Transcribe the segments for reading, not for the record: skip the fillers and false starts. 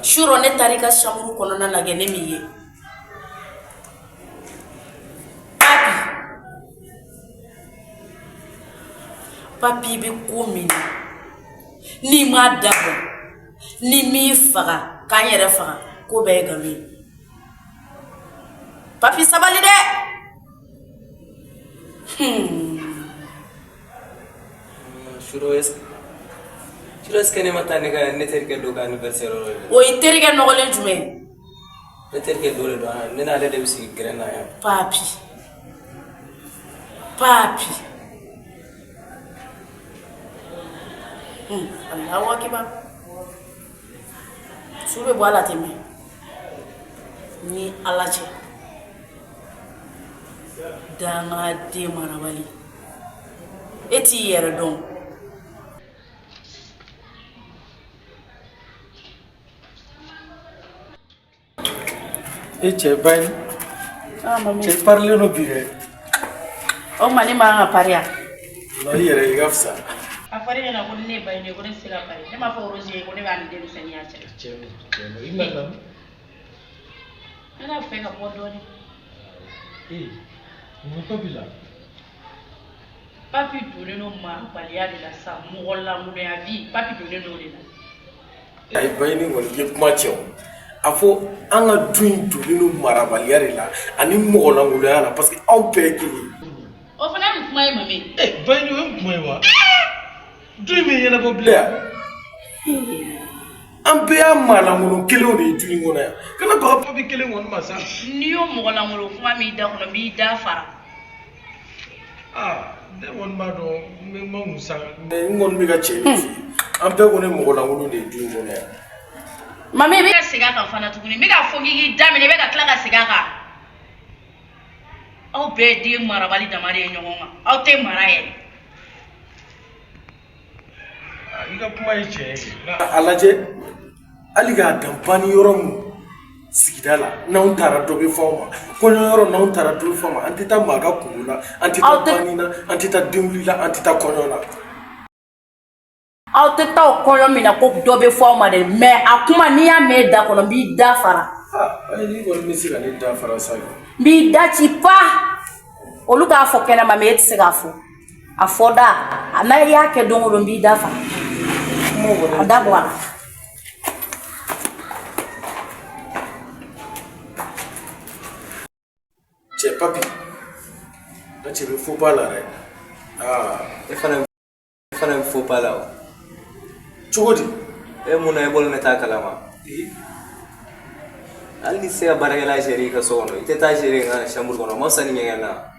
Shuro ne tarika shamuru konona na gene miye. Papi be komini. Ni ma dabo. Ni mi faga, kan yere faga ko be gami. Papi sabali de. Shuro es que ne mata ne ga ne terke do ga anniversaire ro. O iterike no gole jume. Ne terke do le do ne na le de bisi grena ya. Papi. Allahu akbar. Sube boala teme. Ni alache. Danga de marawali. Eti yere don. C'è ben. C'è parlino bire. O mani ma paria. No yere gafsa. Afare na ko ne bay ne ko ne sila pare. Ne ma fa rosier ko ne ba ni dem seni acha. C'è inga. Ana fe ka podoni. Non capila. Papi donne no ma balia de la sa mo la mo ya vi. Papi donne no de la. Ai bayni wal yep macho. Afo anga dream to lino marabaliare la ani mo la ngula la parce que on peut que o fana mu kuma mami bayni wem kuma wa dream yana bo bla am be amala mo kilo ni dream ngona kana ko papi kele ngon masa ni yo mo la ngolo kuma mi da ko mi da fara de won ma do me mo musa ngon mi ga che am be ko ne mo la ngolo ni dream ngona Mami be ka siga kan fana tuguni me ka fogi damine be ka kla ka siga ka aw be di marabali damare nyongo ma aw te maraye iga kuma yace alaje aliga dampani yorom sigidala naun tara dobe foma kono yoro naun tara dobe foma antita maga kula antita panina antita dimlila antita konona aw te taw koyo mina ko dobe foma de mais akuma ni ya me da kono bi da fara ai ni ko mi siga ni da fara sa bi da ci pa olu ka fo kena ma me et siga fo afoda na ya ke dongo bi da fara mo wona da bwa che papi na che be fo bala re E fana fo bala chogodi muna e bol ne ta kalama ali se baragala jeri ka sono ite ta jeri na shambur kono mo sani ngena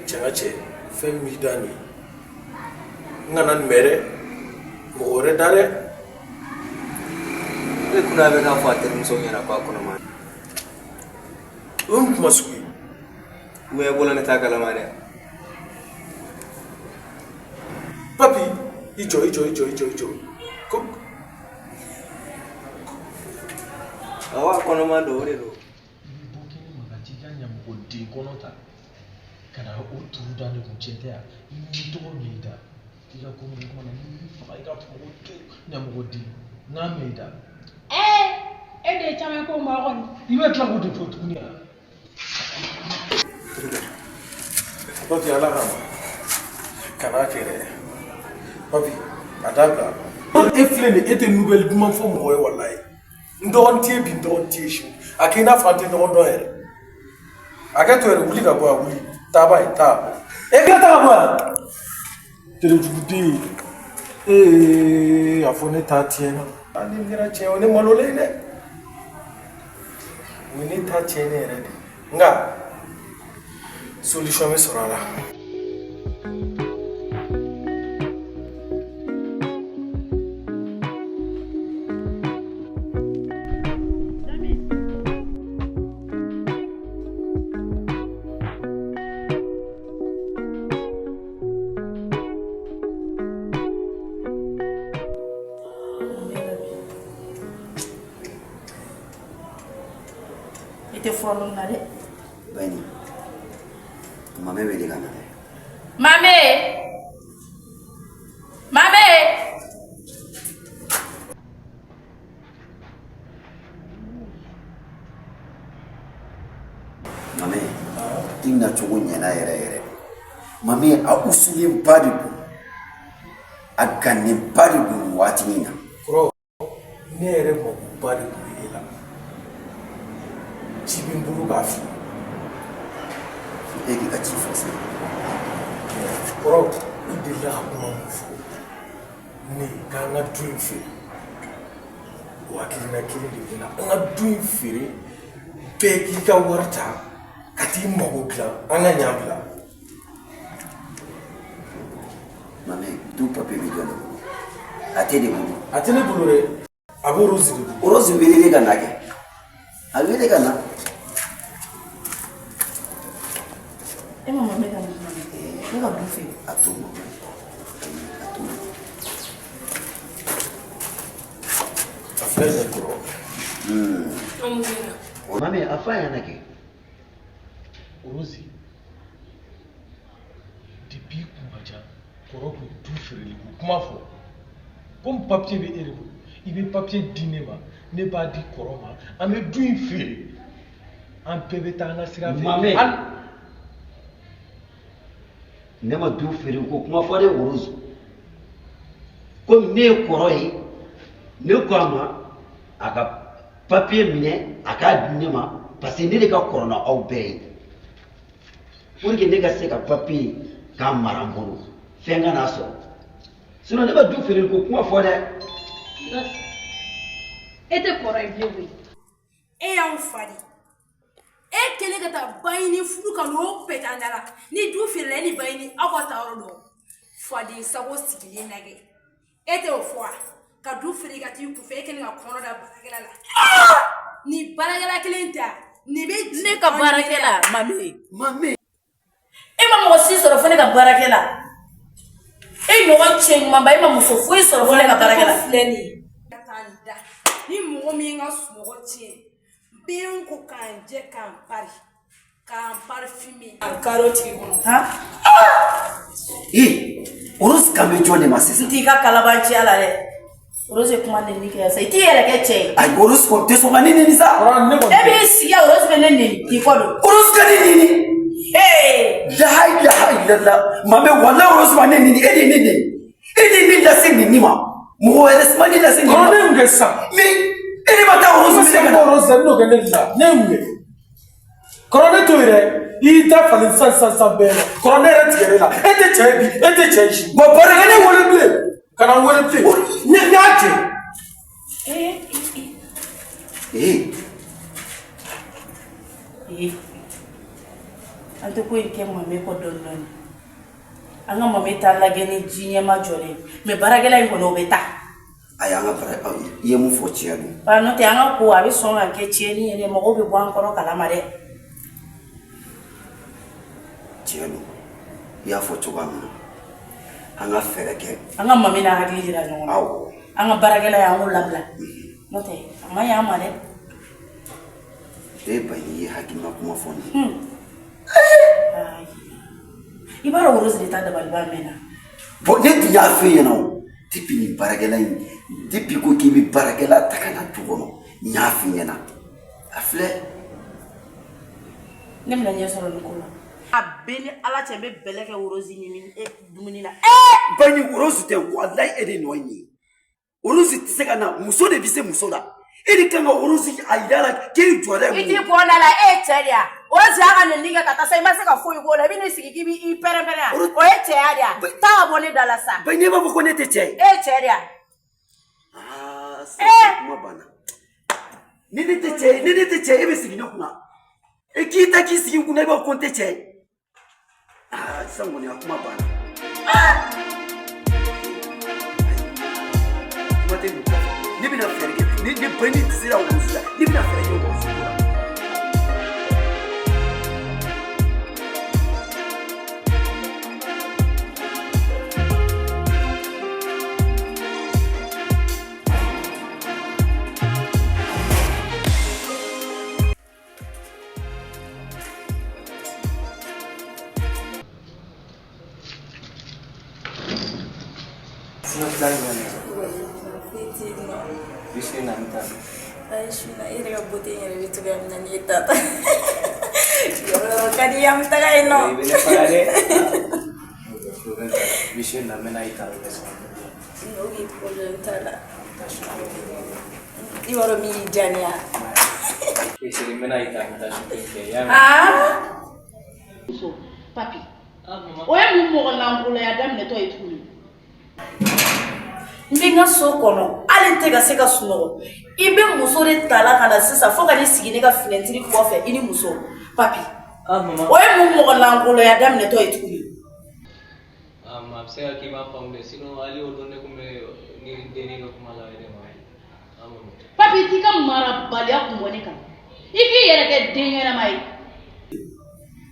che femi dani nganan mere mo ore dare e kuna be ka fatir muso ngena kwa kono ma masui we bol ne ta kalama de papi ijo ko awa kono ma do re do bokini magati kanya mukodi kono ta kana o turu da ne ko chetea ni to nida tira ko mo ko na ni fa ida ko to na mukodi na meida de chama ko ma gon ibe tla ko de fotu ni papi ala kana kere papi adaga eflene était nouvelle du fo mo wallahi ndon tie bi ndon tie shi akina fante ndon do ere akato ere wuli ka bo wuli tabai ta e ka ta bo tere judi afone ta tie no ani ngira che one malole ne ni ta che ne ere nga Solution bɛ sɔrɔ a la. I tɛ fɔlɔ na dɛ. Bani, mame wele ka na dɛ. Mame! Mame! Mame, i bɛna cogo ɲɛna yɛrɛ yɛrɛ. Mame, a usulenba de don, a ganenba de don waati min na. Kɔrɔ, ne yɛrɛ magoba de tun bɛ e la. Ci bɛ n bolo k'a f'i ye. E k'i ka ci fɔ se. Kɔrɔ, i delila ka kuma mun fɔ ne k'an ka du in feere. O hakilina kelen de bɛ na. An ka du in feere, bɛɛ k'i ka wari ta ka t'i mago dilan an ka ɲan bila. Mame, du papier bɛ jɔn de bolo? A tɛ de bolo. A tɛ ne bolo dɛ, a bɛ Rose de bolo. Rose weleli ka na kɛ. A wele ka na. E ma Mame ka mun kɛ? Ne ka du feere. A to Mame. A to. A filɛ nin ye kɔrɔ. Mame, a f'a ɲɛna kɛ. Rosi, depuis kuma ca kɔrɔ ko du feereli ko kuma fɔ comme papier bɛ e de bolo i bɛ papier di ne ma ne b'a di kɔrɔ ma an bɛ du in feere an bɛɛ bɛ taa an ka sira fɛ. Mame, ne ma du feere ko kuma fɔ dɛ Rose. Komi ne ye kɔrɔ ye ne ko a ma a ka papier minɛ a k'a di ne ma parce que ne de ka kɔrɔ na aw bɛɛ ye. Pour que ne ka se ka papier k'a mara n bolo fɛn ka n'a sɔrɔ sinon ne ma du feere ko kuma fɔ dɛ. E tɛ kɔrɔ ye bilen koyi. E y'anw fa de. E kelen ka taa ba ɲini furu ka n'o pɛtɛ an da la. Ni du feerela e ni ba ɲini aw ka taa yɔrɔ dɔn. Faden sago sigilen lajɛ. E tɛ o fɔ wa? Ka du feere ka t'i kunfɛ e kelen ka kɔnɔ da baarakɛla la. Ni baarakɛla kelen tɛ nin bɛ Ne ka baarakɛla Mame. Mame. E ma mɔgɔ si sɔrɔ fo ne ka baarakɛla. E ɲɔgɔn cɛ ɲumanba e ma muso foyi sɔrɔ fo ne ka baarakɛla. Filɛ nin ye. Ka taa nin da. Ni mɔgɔ min ka sunɔgɔ tiɲɛ bɛn ko k'an jɛ k'an pari k'an parfumer k'an karo tigi kɔnɔ. Rose kan bɛ jɔn de ma sisan. N t'i ka kalabanciya la dɛ. Rose kuma nɛni kɛ sa i t'i yɛrɛ kɛ cɛ ye. Ayi Rose kɔni tɛ sɔn ka ne nɛni sa. E b'i sigi yan Rose bɛ ne nɛni k'i kɔ don. Rose ka ne nɛni. La ilaha illallah. Mame wala Rose ma ne nɛni e de ye ne nɛni. E de ye ne lase nɛni ma. Mɔgɔ wɛrɛ si ma ne lase nɛni ma. Kɔrɔ ne ye mun kɛ sisan? Mais e de ma taa Rose minɛ ka na. Rose ne n'o kɛ ne la. Ne ye mun kɛ? Kɔrɔ ne to yen dɛ. I y'i ta falen sisan bɛɛ la. Kɔrɔ ne yɛrɛ tigɛrɛ la. E tɛ cɛ ye bi, e tɛ cɛ ye si. Bon baarakɛ ne wele bilen. Ka na wele bilen. Ne y'a kɛ. An tɛ ko in kɛ Mame kɔ dɔɔni dɔɔni. An ka Mame ta lajɛ ni ji ɲɛma jɔlen mais baarakɛla in kɔni o bɛ taa. Ayi an ka baara i ye mun fɔ tiɲɛ don. Ba n'o tɛ an ka ko a bɛ sɔn ka kɛ tiɲɛni ye dɛ mɔgɔw bɛ bɔ an kɔrɔ kalama dɛ. Tiɲɛ don i y'a fɔ cogoya min na an ka fɛɛrɛ kɛ. An ka Mame n'a hakili jira ɲɔgɔn na. Awɔ. An ka baarakɛla y'an ko labila. N'o tɛ a ma ɲɛ an ma dɛ. E ba n'i ye hakilina kuma fɔ nin. I b'a dɔn Rose de ta dabaliban mɛn na. Bon ne tun y'a f'e ɲɛna o depuis nin baarakɛla in depuis ko k'i bɛ baarakɛla ta ka na du kɔnɔ n y'a f'i ɲɛna a filɛ. Ne bɛna ɲɛ sɔrɔ nin ko la. A bɛɛ ni Ala cɛ n bɛ bɛlɛ kɛ Rose ɲini dumuni na. Ba ni Rose tɛ walayi e de nɔ ye. Rose tɛ se ka na muso de bɛ se muso la. E de kan ka Rose a yira la k'e jɔlen mun. I t'i bɔ da la e ye cɛ de ya. Rose y'a ka nɛni kɛ ka taa sa i ma se ka foyi k'o la i bɛ n'i sigi k'i b'i pɛrɛn-pɛrɛn yan. O ye cɛya de ya. Taa ka bɔ ne da la sa. Ba n'e b'a fɔ ko ne tɛ cɛ ye. E ye cɛ de ya. Sisan kuma banna. Ni ne tɛ cɛ ye e bɛ sigi ne kunna. E k'i ta k'i sigi n kunna i b'a fɔ ko n tɛ cɛ ye. Sango ni akuma bana. Mate ni bina ferke ni bani tsira wuza ni bina ferke wuza. Papi. Oya mumo na ngulo ya damne to ituli. Mbinga so kono ale te ga se ka suno ibe muso de tala kana sisa fo ka ni sigine ka finentiri ko fe ini muso papi mama oye mumo na ngulo ya damne to ituli आपसे की बात पाऊंगे सिनो वाली और दोनों को मैं देने का कुमाला है मama Papi tika mara balia kumoneka. Iki yere ke dinga na mai.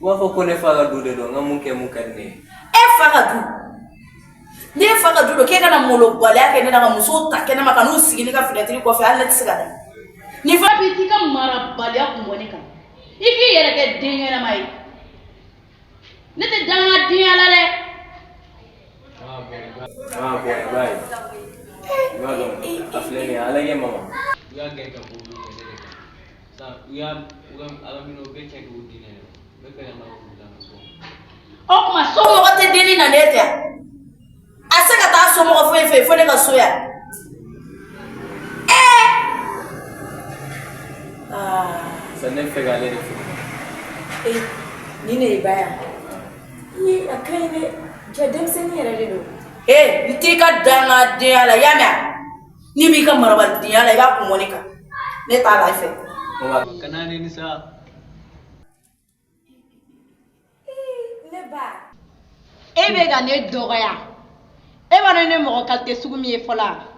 wafo kone faga dude do ngamuke mukane e faga du ne faga du do ke kana molo balia ke ne na muso ta ke na makanu sigine ka finentiri ko fe ale tsika da Ni papi tika mara balia kumoneka. Iki yere ke dinga na mai. Ne te danga dinga la le. boy bye ngado aflene alage mama ya gere ka bulu ne sa ya ugam alamino be ke ko dine be ka na ko da so ma so mo te deni na neta asaka ta so mo ko fe fo ne ka so ya sanne fe gale ne ni ne baya ni akai ne jadam sani yara do biti ka danga de ala yamya ni bi ka marabal de ala ba ku monika ne ta la fe kanane ni sa ne ba Ebe ga ne dogoya. Eba ne mo kalte sugu mi fola.